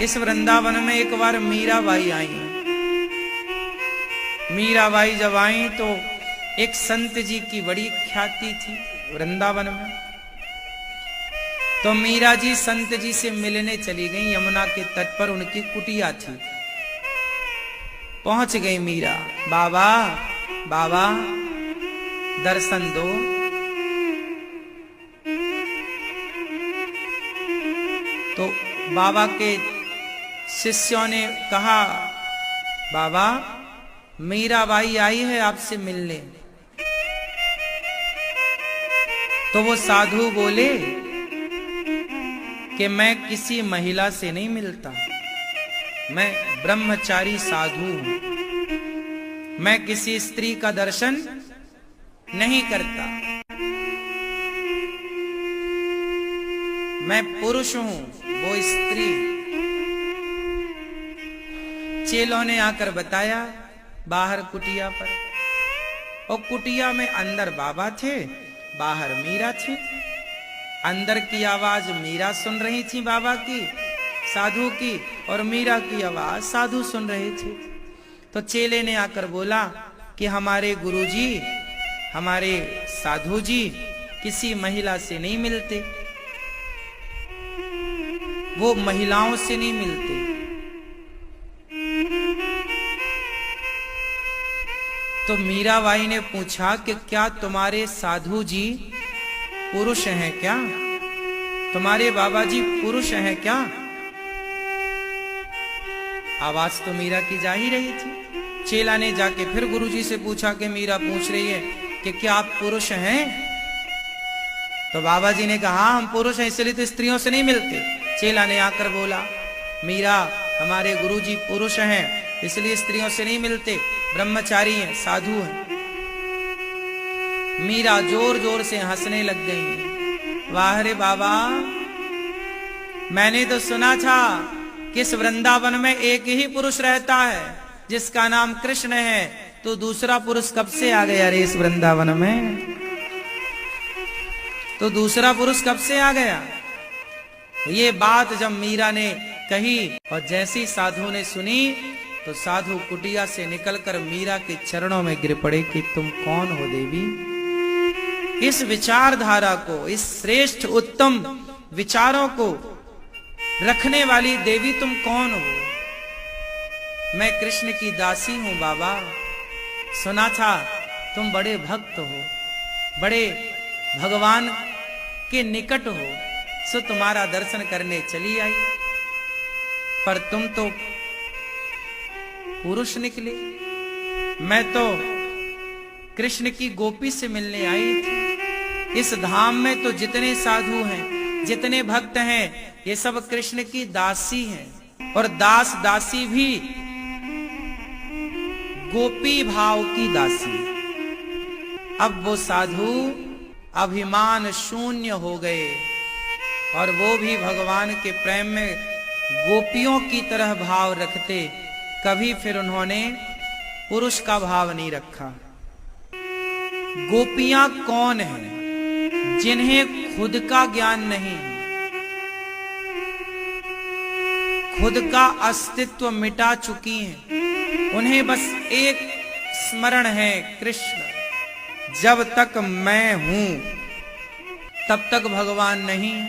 इस वृंदावन में एक बार मीराबाई आई। मीराबाई जब आई तो एक संत जी की बड़ी ख्याति थी वृंदावन में। तो मीरा जी संत जी से मिलने चली गई। यमुना के तट पर उनकी कुटिया थी। पहुंच गई मीरा। बाबा बाबा दर्शन दो। तो बाबा के शिष्यों ने कहा, बाबा मीराबाई आई है आपसे मिलने। तो वो साधु बोले कि मैं किसी महिला से नहीं मिलता, मैं ब्रह्मचारी साधु हूं, मैं किसी स्त्री का दर्शन नहीं करता, मैं पुरुष हूं, वो स्त्री। चेलों ने आकर बताया बाहर कुटिया पर, और कुटिया में अंदर बाबा थे, बाहर मीरा थी। अंदर की आवाज मीरा सुन रही थी बाबा की, साधु की, और मीरा की आवाज साधु सुन रहे थे। तो चेले ने आकर बोला कि हमारे गुरुजी, हमारे साधु जी किसी महिला से नहीं मिलते, वो महिलाओं से नहीं मिलते। तो मीराबाई ने पूछा कि क्या तुम्हारे साधु जी पुरुष हैं क्या? तुम्हारे बाबा जी पुरुष हैं क्या? आवाज तो मीरा की जा ही रही थी। चेला ने जाके फिर गुरुजी से पूछा कि मीरा पूछ रही है कि क्या आप पुरुष हैं? तो बाबा जी ने कहा हम पुरुष हैं, इसलिए तो स्त्रियों से नहीं मिलते। चेला ने आकर बोला, मीरा हमारे गुरुजी पुरुष हैं, इसलिए स्त्रियों से नहीं मिलते, ब्रह्मचारी हैं, साधु हैं। मीरा जोर जोर से हंसने लग गई। वाह रे बाबा, मैंने तो सुना था कि इस वृंदावन में एक ही पुरुष रहता है जिसका नाम कृष्ण है, तो दूसरा पुरुष कब से आ गया रे इस वृंदावन में? तो दूसरा पुरुष कब से आ गया? ये बात जब मीरा ने कही और जैसी साधु ने सुनी, तो साधु कुटिया से निकलकर मीरा के चरणों में गिर पड़े कि तुम कौन हो देवी? इस विचारधारा को, इस श्रेष्ठ उत्तम विचारों को रखने वाली देवी तुम कौन हो? मैं कृष्ण की दासी हूं बाबा। सुना था तुम बड़े भक्त हो, बड़े भगवान के निकट हो, सो तुम्हारा दर्शन करने चली आई, पर तुम तो पुरुष निकले। मैं तो कृष्ण की गोपी से मिलने आई थी। इस धाम में तो जितने साधु हैं, जितने भक्त हैं, ये सब कृष्ण की दासी हैं, और दास दासी भी गोपी भाव की दासी। अब वो साधु अभिमान शून्य हो गए, और वो भी भगवान के प्रेम में गोपियों की तरह भाव रखते। कभी फिर उन्होंने पुरुष का भाव नहीं रखा। गोपियां कौन हैं? जिन्हें खुद का ज्ञान नहीं, खुद का अस्तित्व मिटा चुकी हैं। उन्हें बस एक स्मरण है, कृष्ण। जब तक मैं हूं तब तक भगवान नहीं,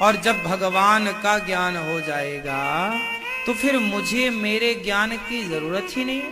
और जब भगवान का ज्ञान हो जाएगा तो फिर मुझे मेरे ज्ञान की जरूरत ही नहीं।